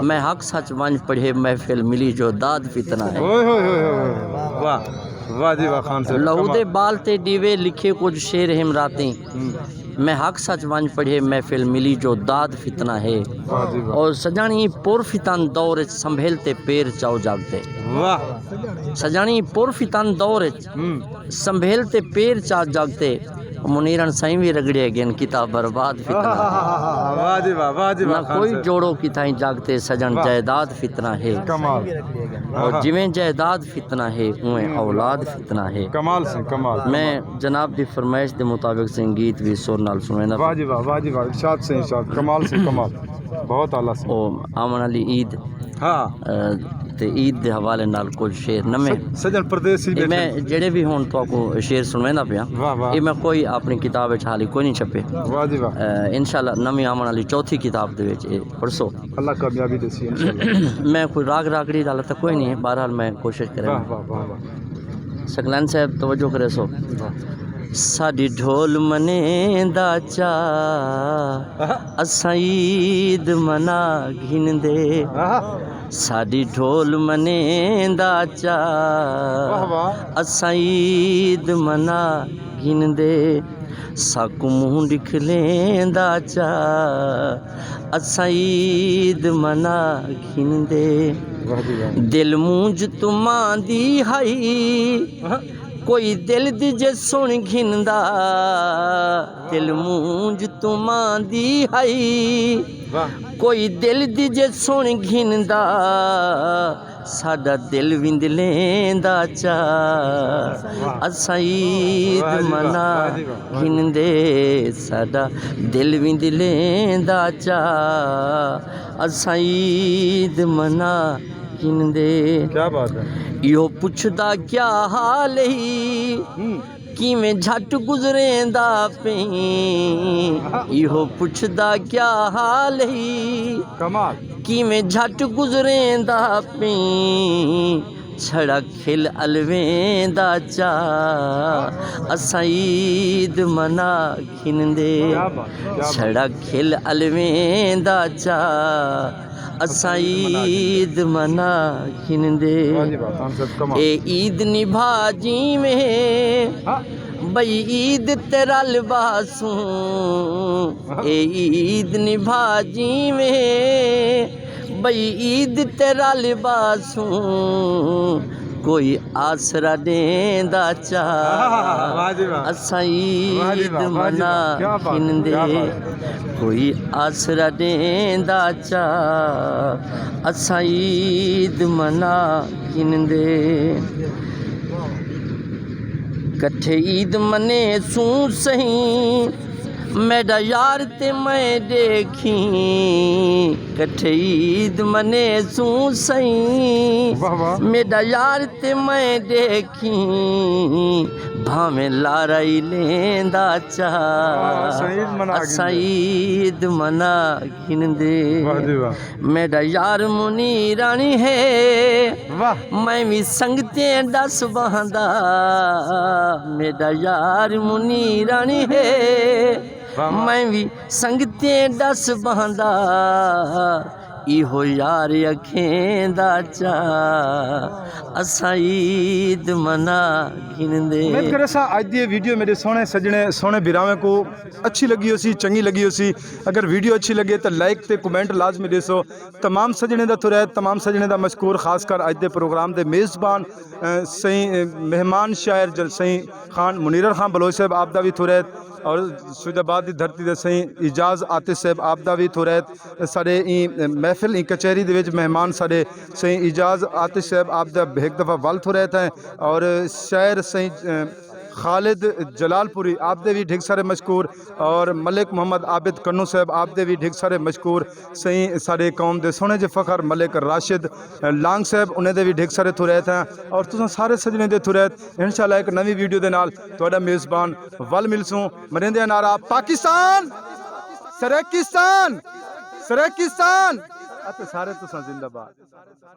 S1: मैं हक सच वंज पढ़े महफिल मिली जो दाद फितना है
S2: वाह वाह जी वाह खान साहब
S1: लहू दे बाल ते डीवे लिखे कुछ शेर हिमराती मैं हक सच वंज पढ़े महफिल मिली जो दाद फितना है और सजानी पुरफितन दौर संभेलते पैर चाओ जागते
S2: वाह
S1: सजानी पुरफितन दौर संभेलते पैर चा जागते मुनीरन साईं भी रगड़े गेन किताब बर्बाद फितना ना कोई जोड़ो किथाई जागते सजन जायदाद फितना है
S2: कमाल
S1: और जिवें जायदाद फितना है उवें औलाद फितना है
S2: कमाल से कमाल
S1: मैं जनाब दी फरमाइश के मुताबिक संगीत भी सुर नाल सुनेना
S2: वाह जी वाह इरशाद से इरशाद कमाल से कमाल बहुत आला से
S1: ओ आमन वाली ईद ਤੇ ईद के हवाले नाल कुछ शेर नवे
S2: सजन परदेसी बैठे
S1: मैं जेड़े भी हुण तो शेर सुनवेंदा पिया
S2: वाह वाह
S1: ये मैं कोई अपनी किताब विच हाली कोई नहीं छपे
S2: वाह जी वाह
S1: इंशाल्लाह नवी आने वाली चौथी किताब दे विच पढ़सो
S2: अल्लाह कामयाबी देसी इंशाल्लाह
S1: मैं कोई राग रागड़ी वाला तो कोई नहीं है बहरहाल मैं कोशिश करें
S2: वाह वाह वाह वाह
S1: सकलान साहब तवज्जो करे सो साडी ढोल मने दा चा असां ईद मना घिनदे साडी ढोल मने दा चा
S2: वाह वाह
S1: असां ईद मना घिनदे साकू मुंह दिखलेंदा चा असां ईद मना घिनदे
S2: वाह जी वाह
S1: दिल मूंज तुमां दी हाई कोई दिल दी जे सुन घिनदा दिल मूंज तुमां दी हाई
S2: वाह
S1: कोई दिल दी जे सुन घिनदा साडा दिल विंद लेंदा चा असां ईद मना घिनदे साडा दिल विंद लेंदा चा असां ईद मना घिनदे
S2: क्या बात है
S1: इहो पुछदा क्या हाल ही किवें झट गुजरेंदा पई इहो पुछदा क्या हाल ही
S2: कमाल
S1: किवें झट गुजरेंदा पई छड़ा खिल अलवेंदा चा असां ईद मना घिनदे छड़ा खिल अलवेंदा चा असां ईद मना घिनदे ए ईद निभा जीवें बई ईद तेरा लिबासूं ए ईद निभा जीवें बई ईद तेरा लिबासूं कोई आसरा देंदा चा असां ईद मना घिनदे कोई आसरा देंदा चा असां ईद मना घिनदे कट्ठे ईद मने सूं सही मेरा यार ते मैं देखी कट्ठे ईद मने सूं सही मेरा यार ते मैं देखी भावें लाराई लेंदा चा असां ईद मना घिनदे मेरा यार मुनीरानी है मैं भी संगतें दस बहांदा मेरा यार मुनीरानी है मैं भी संगतें दस बहांदा इहो यार अखेंदा चा असां ईद मना घिनदे
S2: उम्मीद करे सा आज दी वीडियो मेरे सोने सजने सोने बिरावे को अच्छी लगी हो सी चंगी लगी हो सी अगर वीडियो अच्छी लगे तो लाइक ते कमेंट लाजमी देसो तमाम सजने दा तुरै तमाम सजने दा मशकूर खासकर आज दे प्रोग्राम दे मेज़बान सही मेहमान शायर जल सही खान मुनीर खान बलोच साहब आप दा भी तुरै और सुजाबाद की धरती दे सही इजाज़ आतिश साहब आप दा भी तुरैत साढ़े महफिल कचहरी दे विच मेहमान साढ़े सही इजाज़ आतिश साहब आप दा एक दफ़ा वल तुरैत हैं और शायर सही खालिद जलालपुरी आप दे भी ढेर सारे मशकूर और मलिक मोहम्मद आबिद कन्नू साहब आप दे भी ढेर सारे मशकूर सही सारे कौम दे सोने जे फ़खर मलिक राशिद लांग साहब उन्हें दे भी ढेर सारे तुरैत हैं और तुसां सारे सजने दे तुरैत इंशाल्लाह एक नवी वीडियो दे नाल तुहाडा मेज़बान वल मिलसूं मरिंदे नारा पाकिस्तान सरेकिस्तान सरेकिस्तान सारे तुसां जिंदाबाद।